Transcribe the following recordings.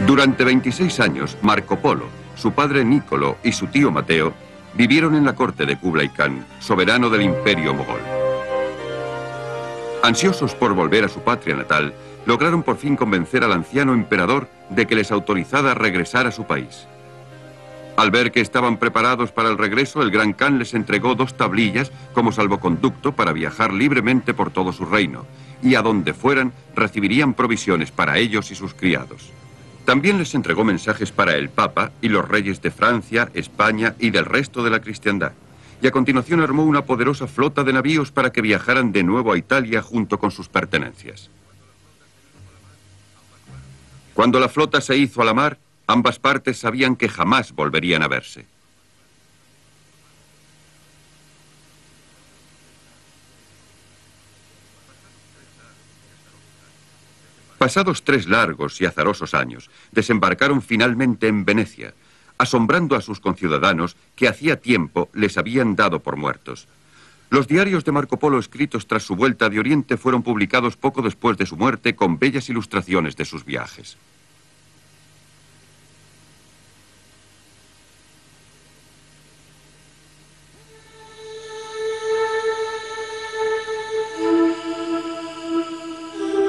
Durante 26 años, Marco Polo, su padre Nicolo y su tío Mateo vivieron en la corte de Kublai Khan, soberano del imperio mogol. Ansiosos por volver a su patria natal, lograron por fin convencer al anciano emperador de que les autorizara regresar a su país. Al ver que estaban preparados para el regreso, el gran Khan les entregó 2 tablillas como salvoconducto para viajar libremente por todo su reino, y a donde fueran recibirían provisiones para ellos y sus criados. También les entregó mensajes para el Papa y los reyes de Francia, España y del resto de la cristiandad. Y a continuación armó una poderosa flota de navíos para que viajaran de nuevo a Italia junto con sus pertenencias. Cuando la flota se hizo a la mar, ambas partes sabían que jamás volverían a verse. Pasados 3 largos y azarosos años, desembarcaron finalmente en Venecia, asombrando a sus conciudadanos que hacía tiempo les habían dado por muertos. Los diarios de Marco Polo escritos tras su vuelta de Oriente fueron publicados poco después de su muerte con bellas ilustraciones de sus viajes.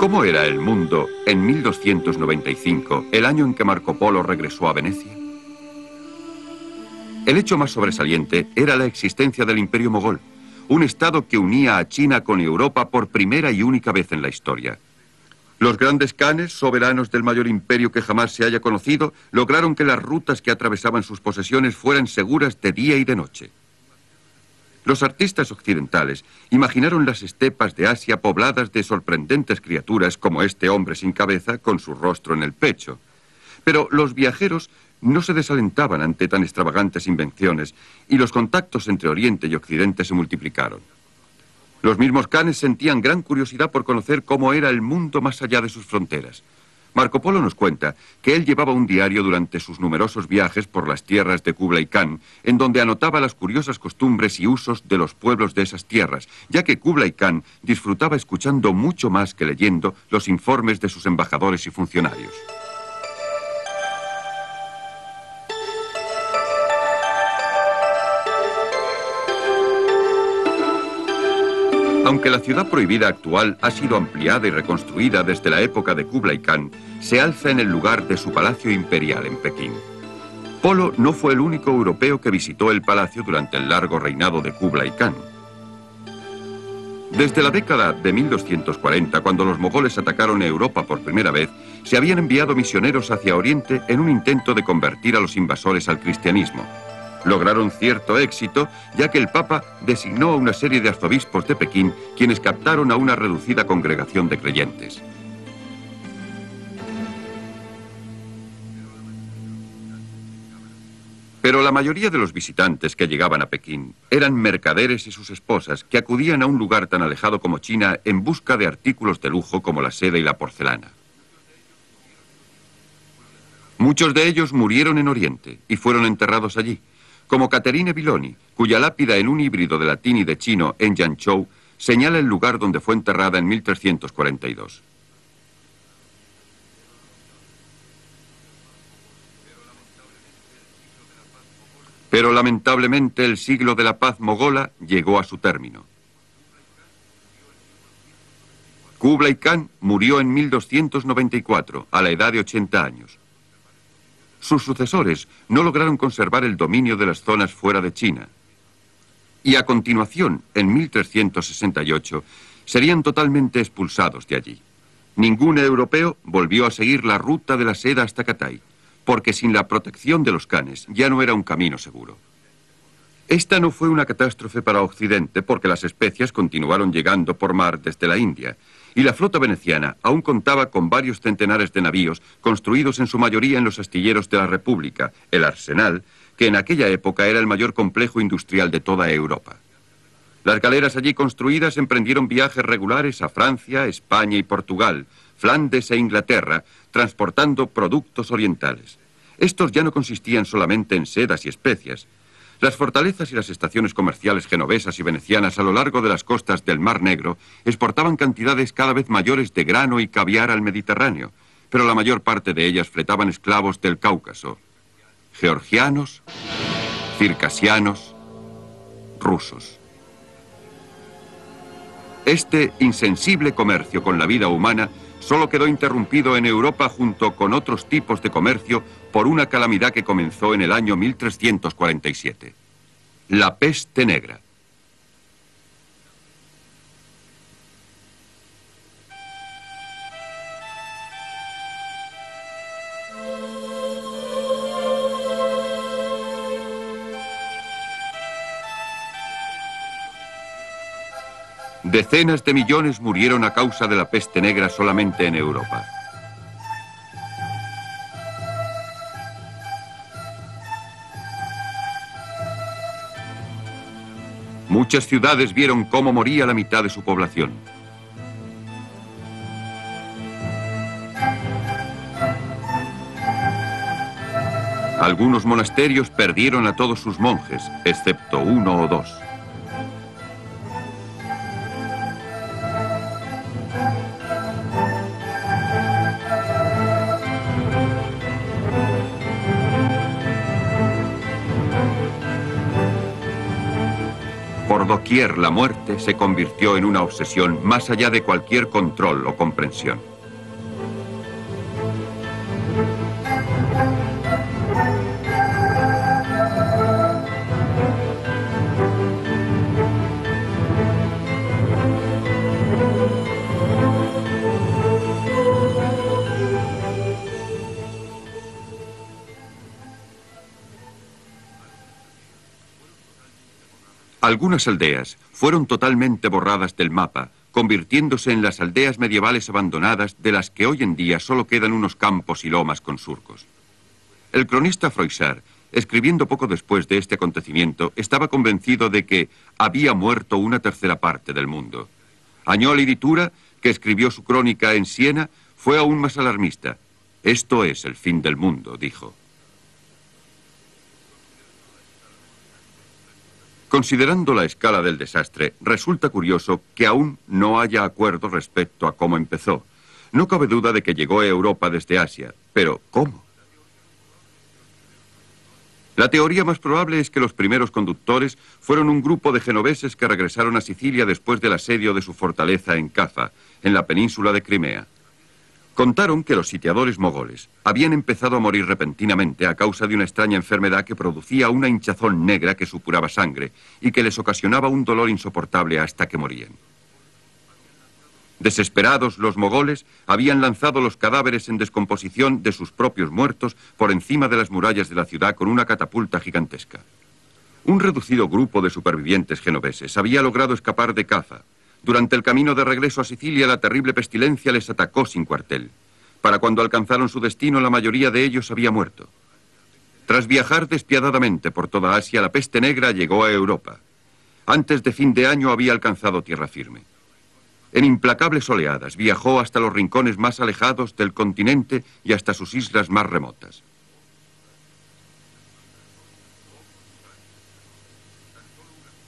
¿Cómo era el mundo en 1295, el año en que Marco Polo regresó a Venecia? El hecho más sobresaliente era la existencia del Imperio Mogol, un estado que unía a China con Europa por primera y única vez en la historia. Los grandes khanes, soberanos del mayor imperio que jamás se haya conocido, lograron que las rutas que atravesaban sus posesiones fueran seguras de día y de noche. Los artistas occidentales imaginaron las estepas de Asia pobladas de sorprendentes criaturas como este hombre sin cabeza con su rostro en el pecho. Pero los viajeros no se desalentaban ante tan extravagantes invenciones y los contactos entre Oriente y Occidente se multiplicaron. Los mismos khanes sentían gran curiosidad por conocer cómo era el mundo más allá de sus fronteras. Marco Polo nos cuenta que él llevaba un diario durante sus numerosos viajes por las tierras de Kublai Khan, en donde anotaba las curiosas costumbres y usos de los pueblos de esas tierras, ya que Kublai Khan disfrutaba escuchando mucho más que leyendo los informes de sus embajadores y funcionarios. Aunque la ciudad prohibida actual ha sido ampliada y reconstruida desde la época de Kublai Khan, se alza en el lugar de su palacio imperial en Pekín. Polo no fue el único europeo que visitó el palacio durante el largo reinado de Kublai Khan. Desde la década de 1240, cuando los mogoles atacaron Europa por primera vez, se habían enviado misioneros hacia Oriente en un intento de convertir a los invasores al cristianismo. Lograron cierto éxito, ya que el Papa designó a una serie de arzobispos de Pekín, quienes captaron a una reducida congregación de creyentes. Pero la mayoría de los visitantes que llegaban a Pekín eran mercaderes y sus esposas, que acudían a un lugar tan alejado como China en busca de artículos de lujo como la seda y la porcelana. Muchos de ellos murieron en Oriente y fueron enterrados allí, como Caterine Biloni, cuya lápida en un híbrido de latín y de chino en Yanzhou señala el lugar donde fue enterrada en 1342. Pero lamentablemente el siglo de la paz mogola llegó a su término. Kublai Khan murió en 1294, a la edad de 80 años. Sus sucesores no lograron conservar el dominio de las zonas fuera de China. Y a continuación, en 1368, serían totalmente expulsados de allí. Ningún europeo volvió a seguir la ruta de la seda hasta Catay, porque sin la protección de los khanes ya no era un camino seguro. Esta no fue una catástrofe para Occidente, porque las especias continuaron llegando por mar desde la India, y la flota veneciana aún contaba con varios centenares de navíos construidos en su mayoría en los astilleros de la República, el Arsenal, que en aquella época era el mayor complejo industrial de toda Europa. Las galeras allí construidas emprendieron viajes regulares a Francia, España y Portugal, Flandes e Inglaterra, transportando productos orientales. Estos ya no consistían solamente en sedas y especias. Las fortalezas y las estaciones comerciales genovesas y venecianas a lo largo de las costas del Mar Negro exportaban cantidades cada vez mayores de grano y caviar al Mediterráneo, pero la mayor parte de ellas fletaban esclavos del Cáucaso, georgianos, circasianos, rusos. Este insensible comercio con la vida humana solo quedó interrumpido en Europa junto con otros tipos de comercio por una calamidad que comenzó en el año 1347. La peste negra. Decenas de millones murieron a causa de la peste negra solamente en Europa. Muchas ciudades vieron cómo moría la mitad de su población. Algunos monasterios perdieron a todos sus monjes, excepto uno o dos. Por doquier la muerte se convirtió en una obsesión más allá de cualquier control o comprensión. Algunas aldeas fueron totalmente borradas del mapa, convirtiéndose en las aldeas medievales abandonadas de las que hoy en día solo quedan unos campos y lomas con surcos. El cronista Froissart, escribiendo poco después de este acontecimiento, estaba convencido de que había muerto una tercera parte del mundo. Agnoli di Tura, que escribió su crónica en Siena, fue aún más alarmista. Esto es el fin del mundo, dijo. Considerando la escala del desastre, resulta curioso que aún no haya acuerdo respecto a cómo empezó. No cabe duda de que llegó a Europa desde Asia, pero ¿cómo? La teoría más probable es que los primeros conductores fueron un grupo de genoveses que regresaron a Sicilia después del asedio de su fortaleza en Cafa, en la península de Crimea. Contaron que los sitiadores mogoles habían empezado a morir repentinamente a causa de una extraña enfermedad que producía una hinchazón negra que supuraba sangre y que les ocasionaba un dolor insoportable hasta que morían. Desesperados, los mogoles habían lanzado los cadáveres en descomposición de sus propios muertos por encima de las murallas de la ciudad con una catapulta gigantesca. Un reducido grupo de supervivientes genoveses había logrado escapar de Cafa. Durante el camino de regreso a Sicilia, la terrible pestilencia les atacó sin cuartel. Para cuando alcanzaron su destino, la mayoría de ellos había muerto. Tras viajar despiadadamente por toda Asia, la peste negra llegó a Europa. Antes de fin de año había alcanzado tierra firme. En implacables oleadas viajó hasta los rincones más alejados del continente y hasta sus islas más remotas.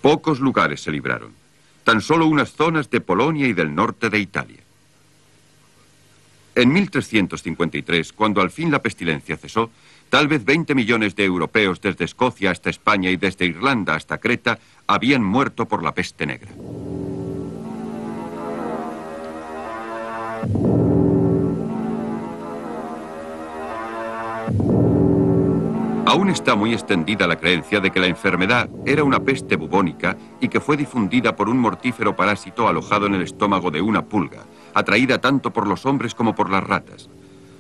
Pocos lugares se libraron. Tan solo unas zonas de Polonia y del norte de Italia. En 1353, cuando al fin la pestilencia cesó, tal vez 20 millones de europeos desde Escocia hasta España y desde Irlanda hasta Creta habían muerto por la peste negra. Aún está muy extendida la creencia de que la enfermedad era una peste bubónica y que fue difundida por un mortífero parásito alojado en el estómago de una pulga, atraída tanto por los hombres como por las ratas.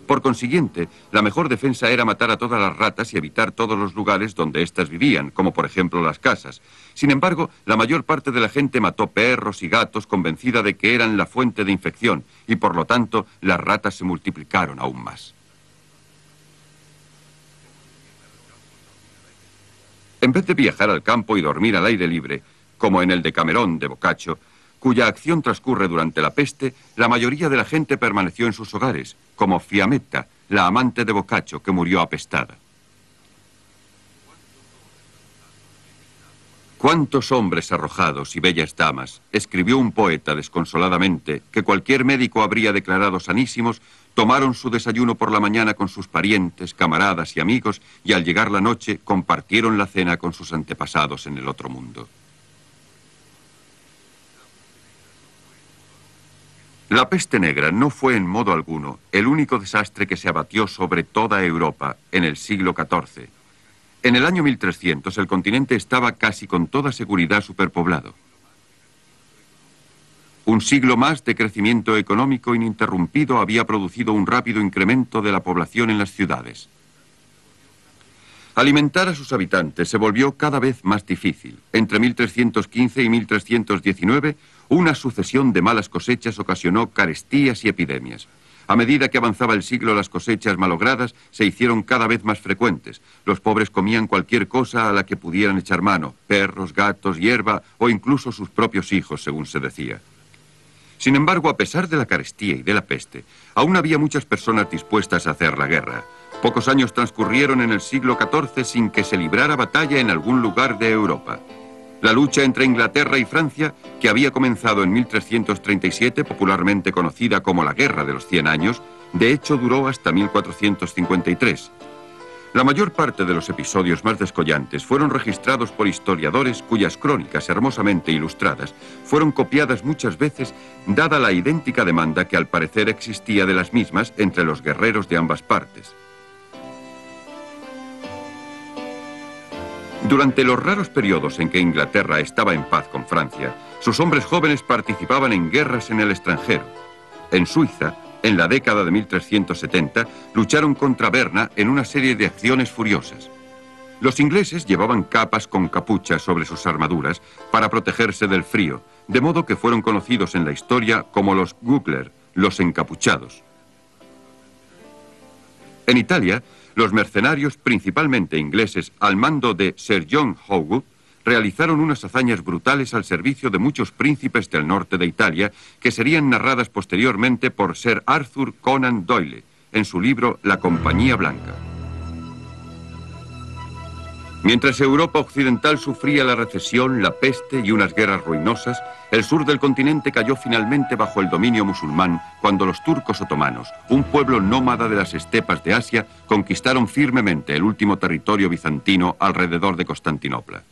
Por consiguiente, la mejor defensa era matar a todas las ratas y evitar todos los lugares donde éstas vivían, como por ejemplo las casas. Sin embargo, la mayor parte de la gente mató perros y gatos convencida de que eran la fuente de infección y por lo tanto las ratas se multiplicaron aún más. En vez de viajar al campo y dormir al aire libre, como en el Decamerón de Boccaccio, cuya acción transcurre durante la peste, la mayoría de la gente permaneció en sus hogares, como Fiammetta, la amante de Boccaccio, que murió apestada. «Cuántos hombres arrojados y bellas damas», escribió un poeta desconsoladamente, que cualquier médico habría declarado sanísimos, tomaron su desayuno por la mañana con sus parientes, camaradas y amigos, y al llegar la noche compartieron la cena con sus antepasados en el otro mundo. La peste negra no fue en modo alguno el único desastre que se abatió sobre toda Europa en el siglo XIV. En el año 1300 el continente estaba casi con toda seguridad superpoblado. Un siglo más de crecimiento económico ininterrumpido había producido un rápido incremento de la población en las ciudades. Alimentar a sus habitantes se volvió cada vez más difícil. Entre 1315 y 1319, una sucesión de malas cosechas ocasionó carestías y epidemias. A medida que avanzaba el siglo, las cosechas malogradas se hicieron cada vez más frecuentes. Los pobres comían cualquier cosa a la que pudieran echar mano: perros, gatos, hierba o incluso sus propios hijos, según se decía. Sin embargo, a pesar de la carestía y de la peste, aún había muchas personas dispuestas a hacer la guerra. Pocos años transcurrieron en el siglo XIV sin que se librara batalla en algún lugar de Europa. La lucha entre Inglaterra y Francia, que había comenzado en 1337, popularmente conocida como la Guerra de los 100 años, de hecho duró hasta 1453. La mayor parte de los episodios más descollantes fueron registrados por historiadores cuyas crónicas, hermosamente ilustradas, fueron copiadas muchas veces, dada la idéntica demanda que al parecer existía de las mismas entre los guerreros de ambas partes. Durante los raros periodos en que Inglaterra estaba en paz con Francia, sus hombres jóvenes participaban en guerras en el extranjero. En Suiza, en la década de 1370, lucharon contra Berna en una serie de acciones furiosas. Los ingleses llevaban capas con capuchas sobre sus armaduras para protegerse del frío, de modo que fueron conocidos en la historia como los Guggler, los encapuchados. En Italia, los mercenarios, principalmente ingleses, al mando de Sir John Howard, realizaron unas hazañas brutales al servicio de muchos príncipes del norte de Italia, que serían narradas posteriormente por Sir Arthur Conan Doyle, en su libro La Compañía Blanca. Mientras Europa occidental sufría la recesión, la peste y unas guerras ruinosas, el sur del continente cayó finalmente bajo el dominio musulmán cuando los turcos otomanos, un pueblo nómada de las estepas de Asia, conquistaron firmemente el último territorio bizantino alrededor de Constantinopla.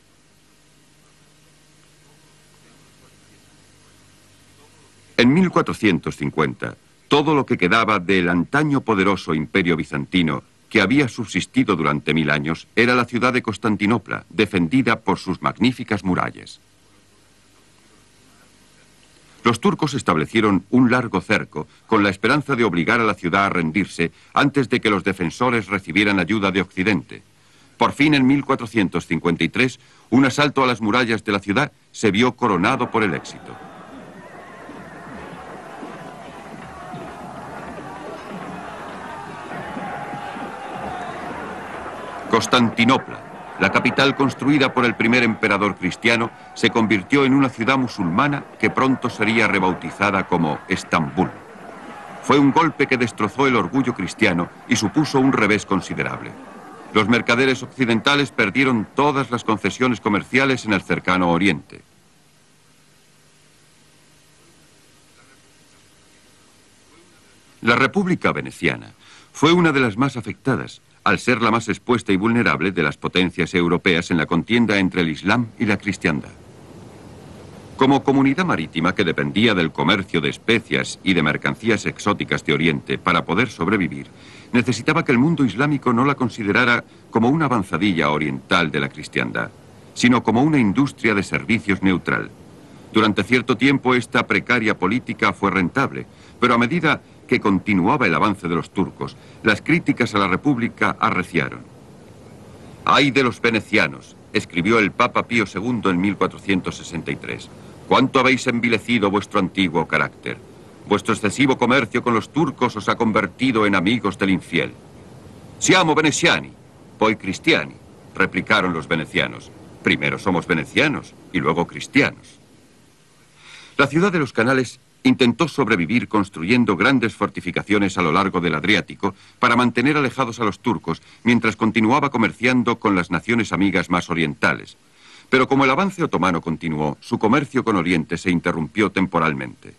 En 1450, todo lo que quedaba del antaño poderoso imperio bizantino, que había subsistido durante 1000 años, era la ciudad de Constantinopla, defendida por sus magníficas murallas. Los turcos establecieron un largo cerco con la esperanza de obligar a la ciudad a rendirse antes de que los defensores recibieran ayuda de Occidente. Por fin, en 1453, un asalto a las murallas de la ciudad se vio coronado por el éxito. Constantinopla, la capital construida por el primer emperador cristiano, se convirtió en una ciudad musulmana que pronto sería rebautizada como Estambul. Fue un golpe que destrozó el orgullo cristiano y supuso un revés considerable. Los mercaderes occidentales perdieron todas las concesiones comerciales en el cercano Oriente. La República Veneciana fue una de las más afectadas, al ser la más expuesta y vulnerable de las potencias europeas en la contienda entre el Islam y la cristiandad. Como comunidad marítima que dependía del comercio de especias y de mercancías exóticas de Oriente para poder sobrevivir, necesitaba que el mundo islámico no la considerara como una avanzadilla oriental de la cristiandad, sino como una industria de servicios neutral. Durante cierto tiempo esta precaria política fue rentable, pero a medida que continuaba el avance de los turcos, las críticas a la República arreciaron. «Ay de los venecianos», escribió el Papa Pío II en 1463. «Cuánto habéis envilecido vuestro antiguo carácter. Vuestro excesivo comercio con los turcos os ha convertido en amigos del infiel». «Siamo veneziani, poi cristiani», replicaron los venecianos. «Primero somos venecianos y luego cristianos». La ciudad de los canales intentó sobrevivir construyendo grandes fortificaciones a lo largo del Adriático para mantener alejados a los turcos mientras continuaba comerciando con las naciones amigas más orientales. Pero como el avance otomano continuó, su comercio con Oriente se interrumpió temporalmente.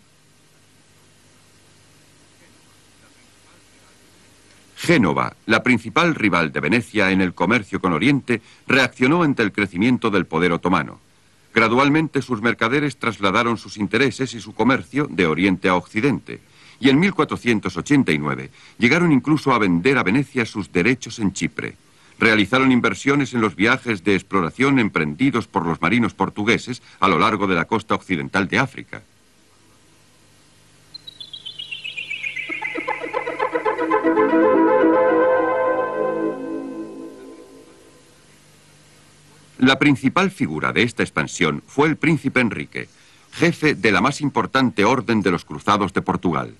Génova, la principal rival de Venecia en el comercio con Oriente, reaccionó ante el crecimiento del poder otomano. Gradualmente sus mercaderes trasladaron sus intereses y su comercio de Oriente a Occidente, y en 1489 llegaron incluso a vender a Venecia sus derechos en Chipre. Realizaron inversiones en los viajes de exploración emprendidos por los marinos portugueses a lo largo de la costa occidental de África. La principal figura de esta expansión fue el príncipe Enrique, jefe de la más importante orden de los cruzados de Portugal.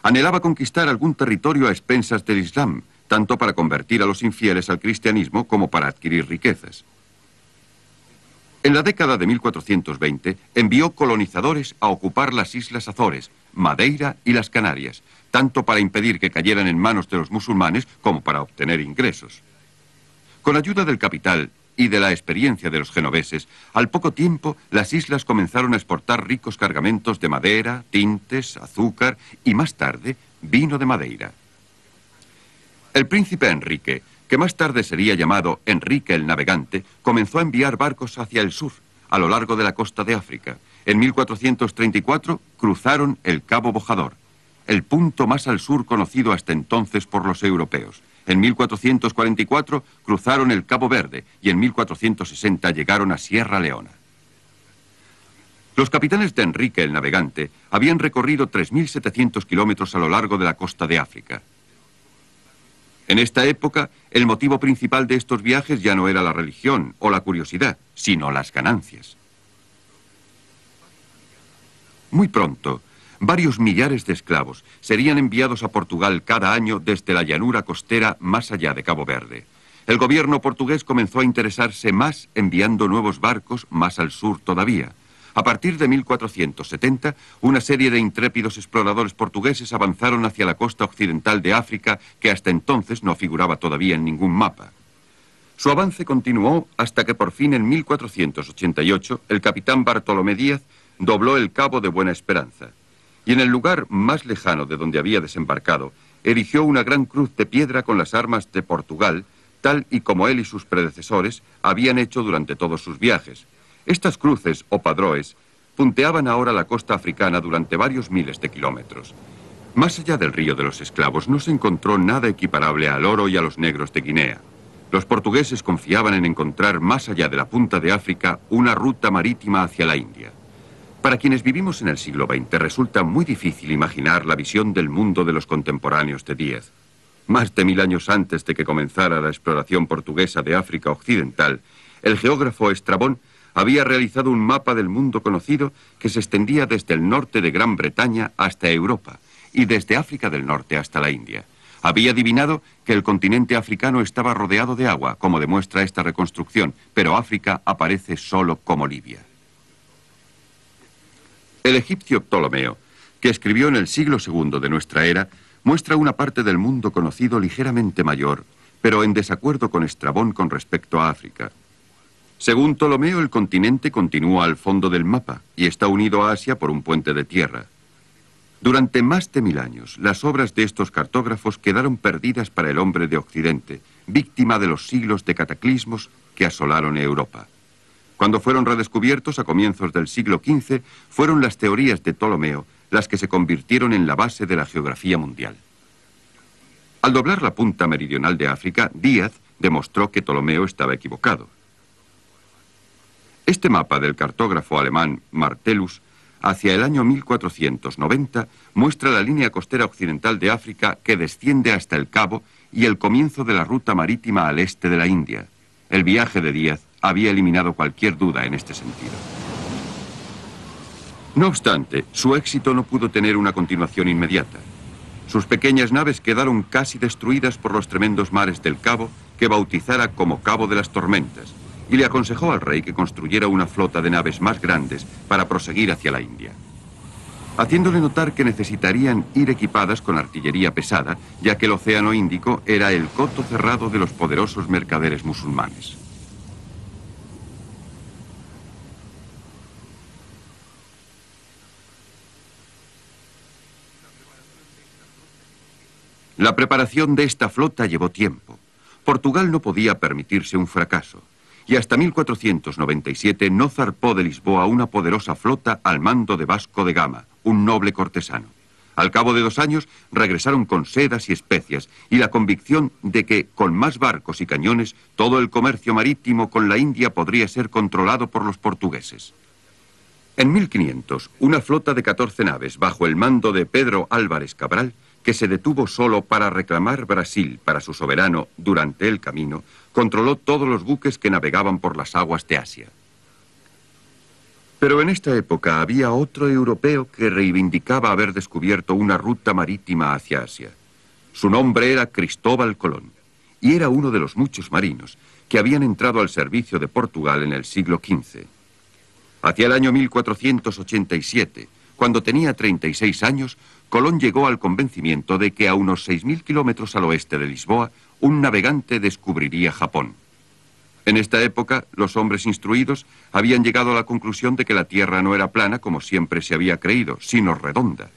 Anhelaba conquistar algún territorio a expensas del Islam, tanto para convertir a los infieles al cristianismo como para adquirir riquezas. En la década de 1420 envió colonizadores a ocupar las Islas Azores, Madeira y las Canarias, tanto para impedir que cayeran en manos de los musulmanes como para obtener ingresos. Con ayuda del capital y de la experiencia de los genoveses, al poco tiempo las islas comenzaron a exportar ricos cargamentos de madera, tintes, azúcar y más tarde vino de Madeira. El príncipe Enrique, que más tarde sería llamado Enrique el Navegante, comenzó a enviar barcos hacia el sur, a lo largo de la costa de África. En 1434 cruzaron el Cabo Bojador, el punto más al sur conocido hasta entonces por los europeos. En 1444 cruzaron el Cabo Verde y en 1460 llegaron a Sierra Leona. Los capitanes de Enrique el Navegante habían recorrido 3.700 kilómetros a lo largo de la costa de África. En esta época, el motivo principal de estos viajes ya no era la religión o la curiosidad, sino las ganancias. Muy pronto, varios millares de esclavos serían enviados a Portugal cada año desde la llanura costera más allá de Cabo Verde. El gobierno portugués comenzó a interesarse más enviando nuevos barcos más al sur todavía. A partir de 1470, una serie de intrépidos exploradores portugueses avanzaron hacia la costa occidental de África, que hasta entonces no figuraba todavía en ningún mapa. Su avance continuó hasta que por fin en 1488 el capitán Bartolomé Díaz dobló el Cabo de Buena Esperanza. Y en el lugar más lejano de donde había desembarcado, erigió una gran cruz de piedra con las armas de Portugal, tal y como él y sus predecesores habían hecho durante todos sus viajes. Estas cruces, o padroes, punteaban ahora la costa africana durante varios miles de kilómetros. Más allá del río de los esclavos no se encontró nada equiparable al oro y a los negros de Guinea. Los portugueses confiaban en encontrar más allá de la punta de África una ruta marítima hacia la India. Para quienes vivimos en el siglo XX resulta muy difícil imaginar la visión del mundo de los contemporáneos de Díaz. Más de 1000 años antes de que comenzara la exploración portuguesa de África Occidental, el geógrafo Estrabón había realizado un mapa del mundo conocido que se extendía desde el norte de Gran Bretaña hasta Europa y desde África del Norte hasta la India. Había adivinado que el continente africano estaba rodeado de agua, como demuestra esta reconstrucción, pero África aparece solo como Libia. El egipcio Ptolomeo, que escribió en el siglo II de nuestra era, muestra una parte del mundo conocido ligeramente mayor, pero en desacuerdo con Estrabón con respecto a África. Según Ptolomeo, el continente continúa al fondo del mapa y está unido a Asia por un puente de tierra. Durante más de 1000 años, las obras de estos cartógrafos quedaron perdidas para el hombre de Occidente, víctima de los siglos de cataclismos que asolaron Europa. Cuando fueron redescubiertos a comienzos del siglo XV, fueron las teorías de Ptolomeo las que se convirtieron en la base de la geografía mundial. Al doblar la punta meridional de África, Díaz demostró que Ptolomeo estaba equivocado. Este mapa del cartógrafo alemán Martellus, hacia el año 1490, muestra la línea costera occidental de África que desciende hasta el Cabo y el comienzo de la ruta marítima al este de la India. El viaje de Díaz había eliminado cualquier duda en este sentido. No obstante, su éxito no pudo tener una continuación inmediata. Sus pequeñas naves quedaron casi destruidas por los tremendos mares del Cabo, que bautizara como Cabo de las Tormentas, y le aconsejó al rey que construyera una flota de naves más grandes para proseguir hacia la India, haciéndole notar que necesitarían ir equipadas con artillería pesada, ya que el Océano Índico era el coto cerrado de los poderosos mercaderes musulmanes. La preparación de esta flota llevó tiempo. Portugal no podía permitirse un fracaso, y hasta 1497 no zarpó de Lisboa una poderosa flota al mando de Vasco de Gama, un noble cortesano. Al cabo de 2 años regresaron con sedas y especias y la convicción de que con más barcos y cañones todo el comercio marítimo con la India podría ser controlado por los portugueses. En 1500, una flota de 14 naves bajo el mando de Pedro Álvares Cabral, que se detuvo solo para reclamar Brasil para su soberano durante el camino, controló todos los buques que navegaban por las aguas de Asia. Pero en esta época había otro europeo que reivindicaba haber descubierto una ruta marítima hacia Asia. Su nombre era Cristóbal Colón, y era uno de los muchos marinos que habían entrado al servicio de Portugal en el siglo XV. Hacia el año 1487, cuando tenía 36 años, Colón llegó al convencimiento de que a unos 6.000 kilómetros al oeste de Lisboa, un navegante descubriría Japón. En esta época, los hombres instruidos habían llegado a la conclusión de que la Tierra no era plana como siempre se había creído, sino redonda.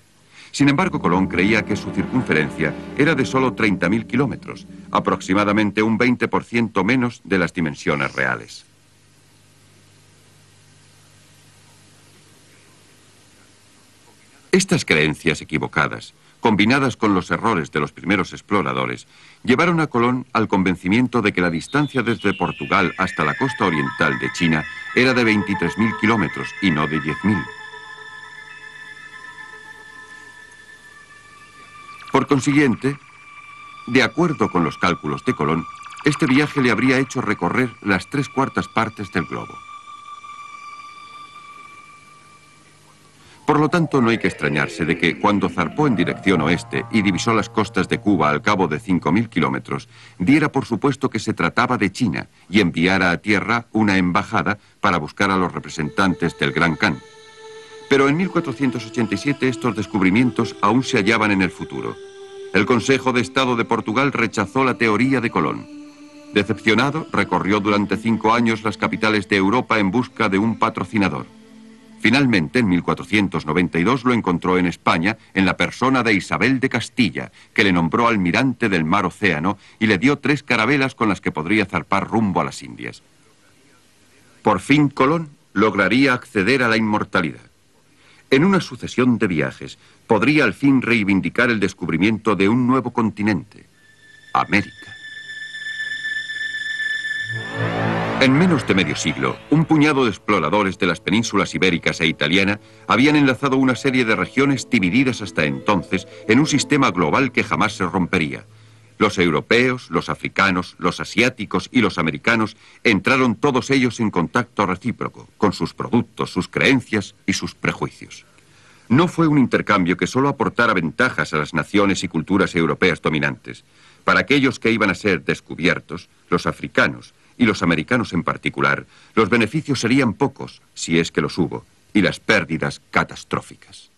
Sin embargo, Colón creía que su circunferencia era de solo 30.000 kilómetros, aproximadamente un 20% menos de las dimensiones reales. Estas creencias equivocadas, combinadas con los errores de los primeros exploradores, llevaron a Colón al convencimiento de que la distancia desde Portugal hasta la costa oriental de China era de 23.000 kilómetros y no de 10.000. Por consiguiente, de acuerdo con los cálculos de Colón, este viaje le habría hecho recorrer las 3/4 partes del globo. Por lo tanto, no hay que extrañarse de que cuando zarpó en dirección oeste y divisó las costas de Cuba al cabo de 5.000 kilómetros, diera por supuesto que se trataba de China y enviara a tierra una embajada para buscar a los representantes del Gran Khan. Pero en 1487 estos descubrimientos aún se hallaban en el futuro. El Consejo de Estado de Portugal rechazó la teoría de Colón. Decepcionado, recorrió durante 5 años las capitales de Europa en busca de un patrocinador. Finalmente, en 1492 lo encontró en España, en la persona de Isabel de Castilla, que le nombró almirante del mar Océano y le dio 3 carabelas con las que podría zarpar rumbo a las Indias. Por fin Colón lograría acceder a la inmortalidad. En una sucesión de viajes, podría al fin reivindicar el descubrimiento de un nuevo continente, América. En menos de medio siglo, un puñado de exploradores de las penínsulas ibéricas e italiana habían enlazado una serie de regiones divididas hasta entonces en un sistema global que jamás se rompería. Los europeos, los africanos, los asiáticos y los americanos entraron todos ellos en contacto recíproco con sus productos, sus creencias y sus prejuicios. No fue un intercambio que solo aportara ventajas a las naciones y culturas europeas dominantes. Para aquellos que iban a ser descubiertos, los africanos, y los americanos en particular, los beneficios serían pocos, si es que los hubo, y las pérdidas catastróficas.